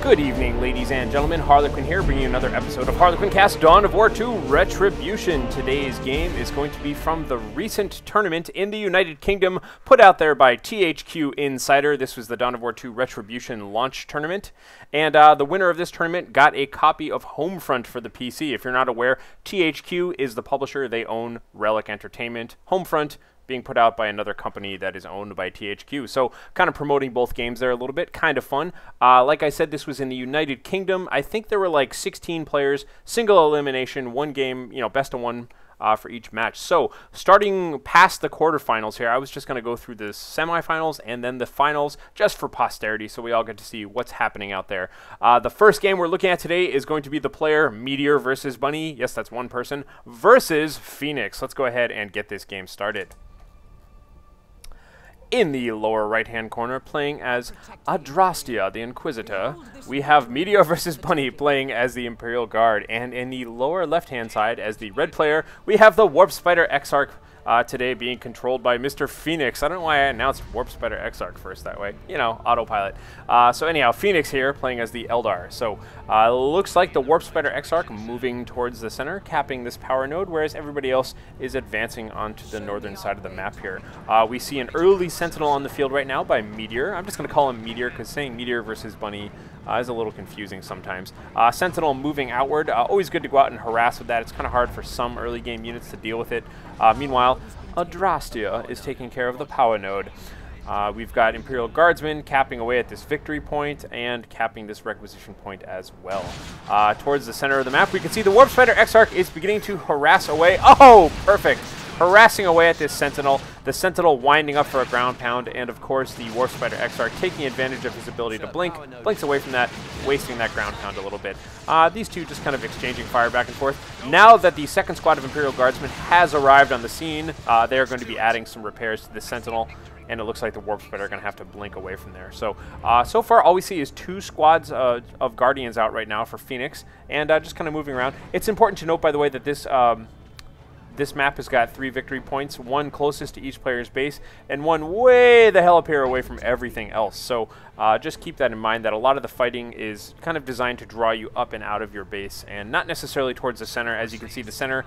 Good evening, ladies and gentlemen. Harlequin here, bringing you another episode of HarlequinCasts Dawn of War 2 Retribution. Today's game is going to be from the recent tournament in the United Kingdom put out there by THQ Insider. This was the Dawn of War 2 Retribution launch tournament. And the winner of this tournament got a copy of Homefront for the PC. If you're not aware, THQ is the publisher. They own Relic Entertainment. Homefront being put out by another company that is owned by THQ. So kind of promoting both games there a little bit, kind of fun. Like I said, this was in the United Kingdom. I think there were like 16 players, single elimination, one game, best of one for each match. So starting past the quarterfinals here, I was just going to go through the semifinals and then the finals just for posterity so we all get to see what's happening out there. The first game we're looking at today is going to be the player MeteorvsBunny, yes, that's one person, versus Phoenix. Let's go ahead and get this game started. In the lower right-hand corner, playing as Adrastia, the Inquisitor, we have MeteorvsBunny playing as the Imperial Guard. And in the lower left-hand side, as the red player, we have the Warp Spider Exarch today being controlled by Mr. Phoenix. I don't know why I announced Warp Spider Exarch first that way. Autopilot. So anyhow, Phoenix here playing as the Eldar. So looks like the Warp Spider Exarch moving towards the center, capping this power node, whereas everybody else is advancing onto the northern side of the map here. We see an early Sentinel on the field right now by Meteor. I'm just going to call him Meteor because saying MeteorvsBunny is a little confusing sometimes. Sentinel moving outward. Always good to go out and harass with that. It's kind of hard for some early game units to deal with it. Meanwhile, Adrastia is taking care of the power node. We've got Imperial Guardsmen capping away at this victory point and capping this requisition point as well. Towards the center of the map, we can see the Warp Spider Exarch is beginning to harass away. Oh, perfect! Harassing away at this Sentinel. The Sentinel winding up for a ground pound, and of course the Warp Spider Exarch taking advantage of his ability to blink. Blinks away from that, wasting that ground pound a little bit. These two just kind of exchanging fire back and forth. Now that the second squad of Imperial Guardsmen has arrived on the scene, they are going to be adding some repairs to the Sentinel. And it looks like the Warp Spider are going to have to blink away from there. So, so far, all we see is two squads of Guardians out right now for Phoenix, and just kind of moving around. It's important to note, by the way, that this map has got 3 victory points, one closest to each player's base, and one way the hell up here away from everything else. So just keep that in mind, that a lot of the fighting is kind of designed to draw you up and out of your base, and not necessarily towards the center. As you can see, the center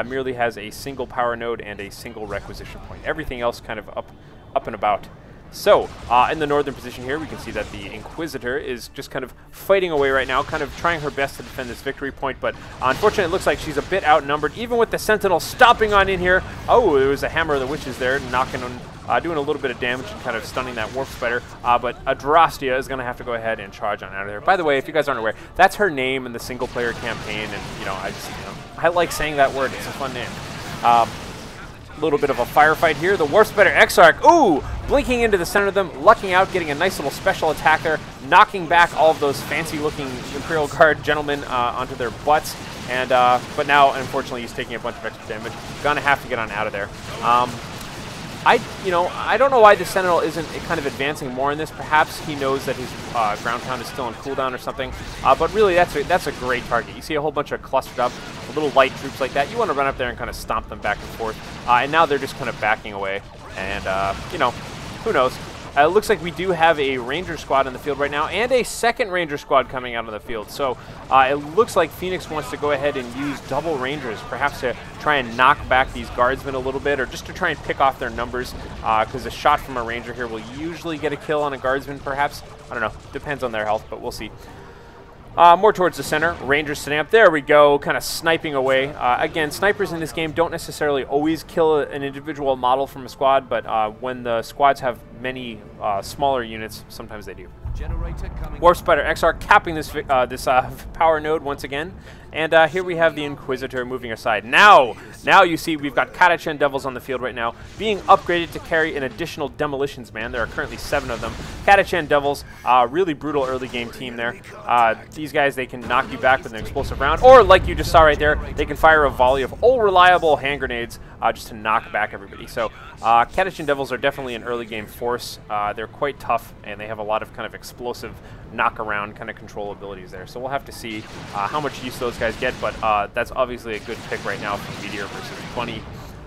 merely has a single power node and a single requisition point. Everything else kind of up and about. So, in the northern position here, we can see that the Inquisitor is just kind of fighting away right now, kind of trying her best to defend this victory point, but unfortunately it looks like she's a bit outnumbered, even with the Sentinel stomping on in here. Oh, there was a Hammer of the Witches there, knocking on, doing a little bit of damage and kind of stunning that Warp Spider, but Adrastia is going to have to go ahead and charge on out of there. By the way, if you guys aren't aware, that's her name in the single-player campaign, and, I like saying that word. It's a fun name. A little bit of a firefight here. The Warp Spider Exarch, ooh, blinking into the center of them, lucking out, getting a nice little special attack there, knocking back all of those fancy-looking Imperial Guard gentlemen onto their butts. And but now, unfortunately, he's taking a bunch of extra damage. Gonna have to get on out of there. I don't know why the Sentinel isn't kind of advancing more in this. Perhaps he knows that his ground pound is still on cooldown or something. But really, that's a great target. You see a whole bunch of clustered up, little light troops like that. You want to run up there and kind of stomp them back and forth. And now they're just kind of backing away. And, who knows? It looks like we do have a Ranger squad in the field right now, and a second Ranger squad coming out on the field. So it looks like Phoenix wants to go ahead and use double Rangers, perhaps to try and knock back these Guardsmen a little bit, or just to try and pick off their numbers, because a shot from a Ranger here will usually get a kill on a Guardsman, perhaps. I don't know. Depends on their health, but we'll see. More towards the center, Rangers sitting up. There we go, kind of sniping away. Again, snipers in this game don't necessarily always kill an individual model from a squad, but when the squads have many smaller units, sometimes they do. Warp Spider Exarch capping this power node once again. And here we have the Inquisitor moving aside. Now you see we've got Catachan Devils on the field right now, being upgraded to carry an additional Demolitions Man. There are currently 7 of them. Catachan Devils, really brutal early game team there. These guys, they can knock you back with an explosive round, or like you just saw right there, they can fire a volley of old reliable hand grenades just to knock back everybody. So Catachan Devils are definitely an early game force. They're quite tough, and they have a lot of kind of explosive knock-around kind of control abilities there. So we'll have to see how much use those guys get, but that's obviously a good pick right now for MeteorvsBunny.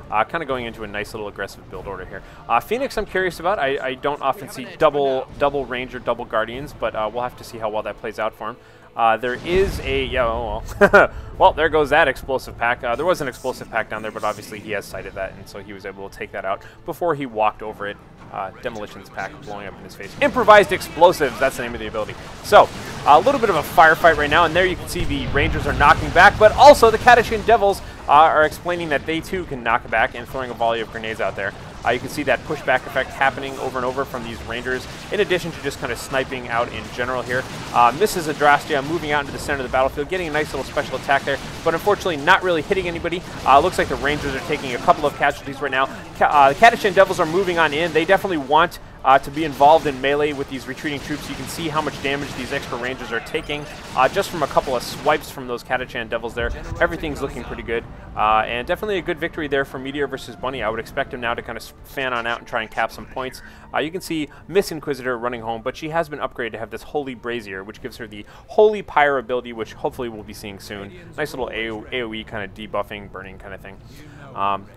kind of going into a nice little aggressive build order here. Phoenix I'm curious about. I don't often see double Ranger, double Guardians, but we'll have to see how well that plays out for him. There is a, yeah, oh well. Well, there goes that explosive pack. There was an explosive pack down there, but obviously he has sighted that, and so he was able to take that out before he walked over it. Demolitions pack blowing up in his face. Improvised explosives, that's the name of the ability. So, a little bit of a firefight right now, and there you can see the Rangers are knocking back, but also the Catachan Devils are explaining that they too can knock back and throwing a volley of grenades out there. You can see that pushback effect happening over and over from these Rangers, in addition to just kind of sniping out in general here. Misses Adrastea, moving out into the center of the battlefield, getting a nice little special attack there, but unfortunately not really hitting anybody. Looks like the Rangers are taking a couple of casualties right now. The Catachan Devils are moving on in. They definitely want to be involved in melee with these retreating troops. You can see how much damage these extra Rangers are taking just from a couple of swipes from those Catachan Devils there. Everything's looking pretty good, and definitely a good victory there for MeteorvsBunny. I would expect him now to kind of fan on out and try and cap some points. You can see Miss Inquisitor running home, but she has been upgraded to have this Holy Brazier, which gives her the Holy Pyre ability, which hopefully we'll be seeing soon. Nice little AoE kind of debuffing, burning kind of thing.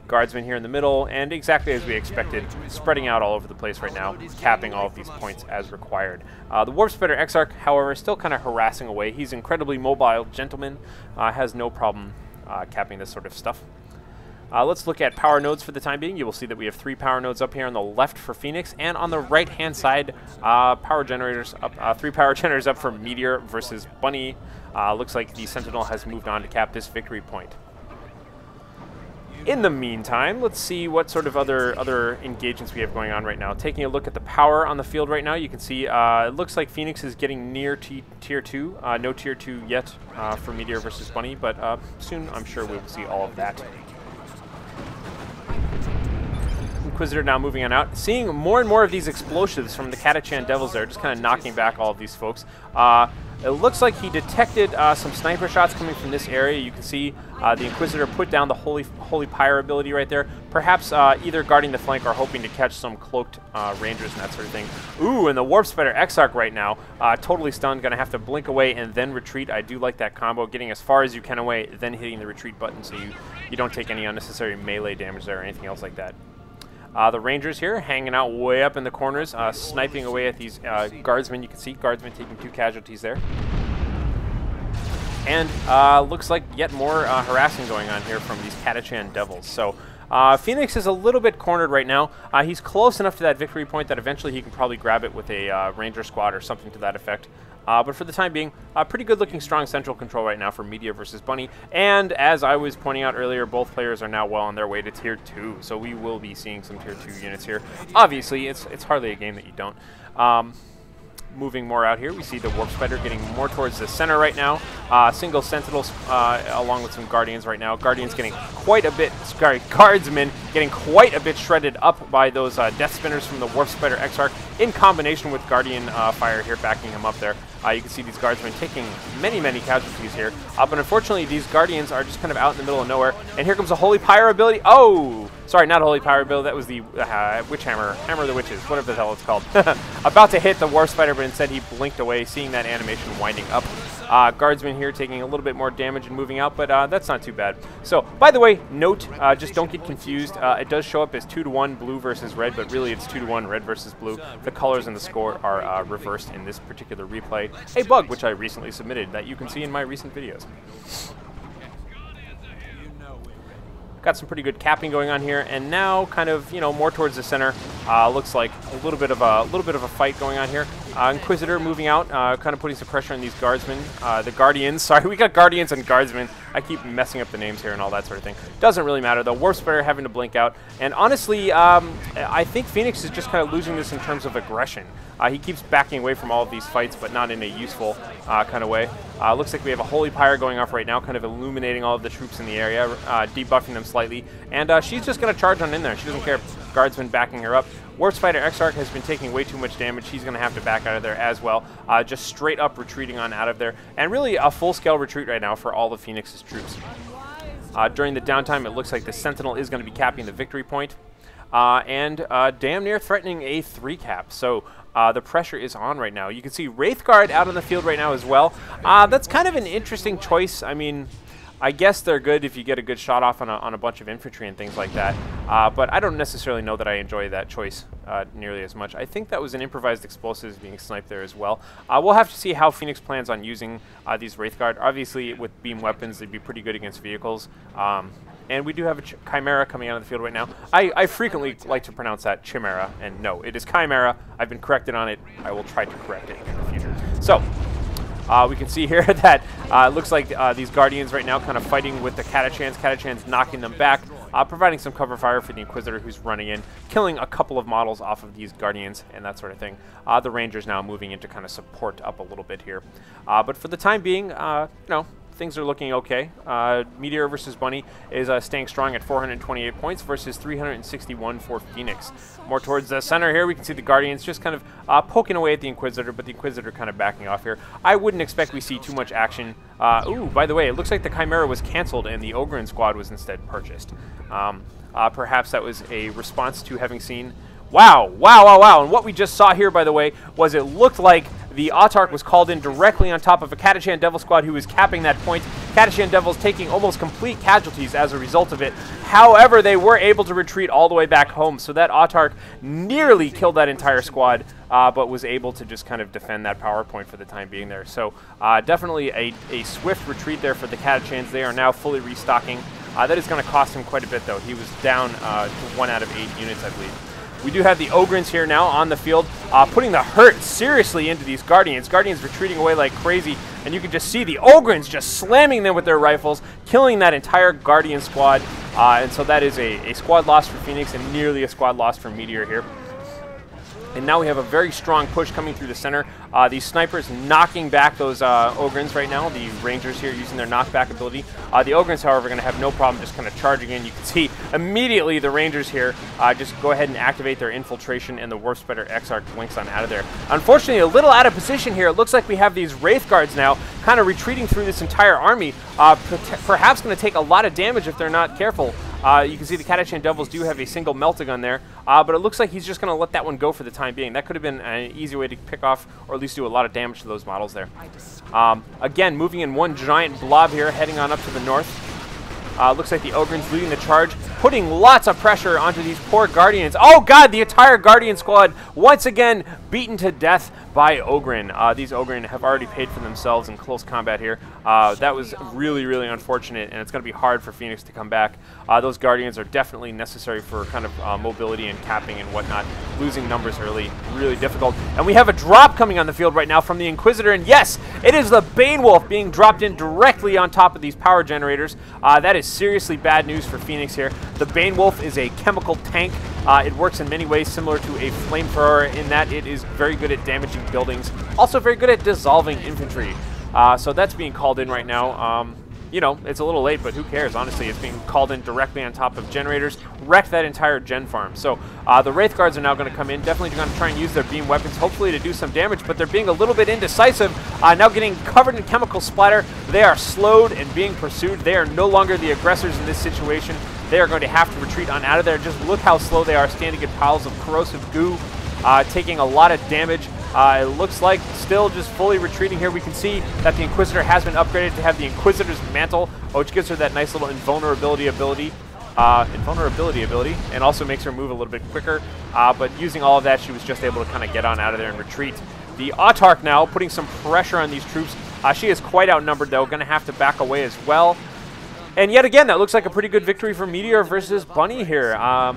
Guardsman here in the middle, and exactly as we expected, spreading out all over the place right now, capping all of these points as required. The Warp Spider Exarch, however, is still kind of harassing away. He's incredibly mobile gentleman, has no problem capping this sort of stuff. Let's look at power nodes for the time being. You will see that we have 3 power nodes up here on the left for Phoenix, and on the right-hand side, power generators up, 3 power generators up for MeteorvsBunny. Looks like the Sentinel has moved on to cap this victory point. In the meantime, let's see what sort of other engagements we have going on right now. Taking a look at the power on the field right now, you can see it looks like Phoenix is getting near Tier 2. No Tier 2 yet for MeteorvsBunny, but soon I'm sure we will see all of that. Inquisitor now moving on out. Seeing more and more of these explosives from the Catachan Devils there, just kind of knocking back all of these folks. It looks like he detected some sniper shots coming from this area. You can see the Inquisitor put down the Holy Pyre ability right there. Perhaps either guarding the flank or hoping to catch some cloaked Rangers and that sort of thing. Ooh, and the Warp Spider Exarch right now, totally stunned, gonna have to blink away and then retreat. I do like that combo, getting as far as you can away, then hitting the retreat button so you don't take any unnecessary melee damage there or anything else like that. The Rangers here hanging out way up in the corners, sniping away at these Guardsmen. You can see Guardsmen taking 2 casualties there. And looks like yet more harassing going on here from these Catachan Devils. So Phoenix is a little bit cornered right now. He's close enough to that victory point that eventually he can probably grab it with a Ranger squad or something to that effect. But for the time being, pretty good-looking, strong central control right now for MeteorvsBunny. And as I was pointing out earlier, both players are now well on their way to Tier 2, so we will be seeing some Tier 2 units here. Obviously, it's hardly a game that you don't. Moving more out here, we see the Warp Spider getting more towards the center right now. Single Sentinels along with some Guardians right now. Guardians getting quite a bit, Guardsmen getting quite a bit shredded up by those Death Spinners from the Warp Spider Exarch in combination with Guardian fire here backing him up there. You can see these Guardsmen taking many casualties here. But unfortunately, these Guardians are just kind of out in the middle of nowhere. And here comes a Holy Pyre ability. Oh! Sorry, not a Holy Pyre ability. That was the Witch Hammer. Hammer of the Witches. Whatever the hell it's called. About to hit the Warp Spider, but instead he blinked away, seeing that animation winding up. Guardsmen here taking a little bit more damage and moving out, but that's not too bad. So, by the way, note, just don't get confused. It does show up as 2-to-1 blue versus red, but really it's 2-to-1 red versus blue. The colors and the score are reversed in this particular replay. A bug which I recently submitted that you can see in my recent videos. Got some pretty good capping going on here, and now kind of, more towards the center. Looks like a little bit of a fight going on here. Inquisitor moving out, kind of putting some pressure on these Guardsmen. The Guardians, sorry, we got Guardians and Guardsmen. I keep messing up the names here and all that sort of thing. Doesn't really matter though. Warp Spider having to blink out, and honestly, I think Phoenix is just kind of losing this in terms of aggression. He keeps backing away from all of these fights, but not in a useful kind of way. Looks like we have a Holy Pyre going off right now, kind of illuminating all of the troops in the area, debuffing them slightly. And she's just going to charge on in there. She doesn't care if Guardsmen backing her up. Warp Spider Exarch has been taking way too much damage. He's going to have to back out of there as well. Just straight up retreating on out of there. And really a full-scale retreat right now for all of Phoenix's troops. During the downtime, it looks like the Sentinel is going to be capping the victory point. And damn near threatening a 3-cap. So the pressure is on right now. You can see Wraithguard out on the field right now as well. That's kind of an interesting choice. I mean, I guess they're good if you get a good shot off on a bunch of infantry and things like that. But I don't necessarily know that I enjoy that choice nearly as much. I think that was an improvised explosives being sniped there as well. We'll have to see how Phoenix plans on using these Wraith Guard. Obviously, with beam weapons, they'd be pretty good against vehicles. And we do have a Chimera coming out of the field right now. I frequently like to pronounce that Chimera, and no, it is Chimera. I've been corrected on it. I will try to correct it in the future. So, we can see here that it looks like these Guardians right now kind of fighting with the Catachans. Catachans knocking them back, providing some cover fire for the Inquisitor who's running in, killing a couple of models off of these Guardians and that sort of thing. The Rangers now moving in to kind of support up a little bit here. But for the time being, you know, things are looking okay. Meteor versus Bunny is staying strong at 428 points versus 361 for Phoenix. More towards the center here, we can see the Guardians just kind of poking away at the Inquisitor, but the Inquisitor kind of backing off here. I wouldn't expect we see too much action. Ooh, by the way, it looks like the Chimera was canceled and the Ogren squad was instead purchased. Perhaps that was a response to having seen... Wow, wow, wow, wow. And what we just saw here, by the way, was it looked like the Autarch was called in directly on top of a Catachan Devil squad who was capping that point. Catachan Devils taking almost complete casualties as a result of it. However, they were able to retreat all the way back home, so that Autarch nearly killed that entire squad, but was able to just kind of defend that power point for the time being there. So definitely a swift retreat there for the Catachans. They are now fully restocking. That is going to cost him quite a bit, though. He was down to 1 out of 8 units, I believe. We do have the Ogrins here now on the field, putting the hurt seriously into these Guardians. Guardians retreating away like crazy, and you can just see the Ogrins just slamming them with their rifles, killing that entire Guardian squad. And so that is a squad loss for Phoenix and nearly a squad loss for Meteor here. And now we have a very strong push coming through the center. These snipers knocking back those Ogrins right now. The Rangers here using their knockback ability. The Ogrins, however, are going to have no problem just kind of charging in. You can see immediately the Rangers here just go ahead and activate their infiltration, and the Warp Spreader Exarch blinks on out of there. Unfortunately, a little out of position here. It looks like we have these Wraith Guards now kind of retreating through this entire army. Perhaps going to take a lot of damage if they're not careful. You can see the Catachan Devils do have a single Meltagun there, but it looks like he's just going to let that one go for the time being. That could have been an easy way to pick off or at least do a lot of damage to those models there. Again, moving in one giant blob here, heading on up to the north. Looks like the Ogrins leading the charge, putting lots of pressure onto these poor Guardians. Oh god, the entire Guardian squad once again beaten to death by Ogren. These Ogren have already paid for themselves in close combat here. That was really, really unfortunate, and it's going to be hard for Phoenix to come back. Those Guardians are definitely necessary for kind of mobility and capping and whatnot. Losing numbers early, really difficult. And we have a drop coming on the field right now from the Inquisitor, and yes, it is the Bane Wolf being dropped in directly on top of these power generators. That is seriously bad news for Phoenix here. The Bane Wolf is a chemical tank. It works in many ways similar to a flamethrower in that it is very good at damaging buildings, also very good at dissolving infantry. So that's being called in right now. You know, it's a little late, but who cares, honestly. It's being called in directly on top of generators, wrecked that entire gen farm. So the Wraith Guards are now going to come in, definitely going to try and use their beam weapons, hopefully to do some damage, but they're being a little bit indecisive. Now getting covered in chemical splatter. They are slowed and being pursued. They are no longer the aggressors in this situation. They are going to have to retreat on out of there. Just look how slow they are, standing in piles of corrosive goo, taking a lot of damage. It looks like still just fully retreating here. We can see that the Inquisitor has been upgraded to have the Inquisitor's Mantle, which gives her that nice little invulnerability ability, and also makes her move a little bit quicker. But using all of that, she was just able to kind of get on out of there and retreat. The Autarch now putting some pressure on these troops. She is quite outnumbered, though, going to have to back away as well. And yet again, that looks like a pretty good victory for Meteor versus Bunny here.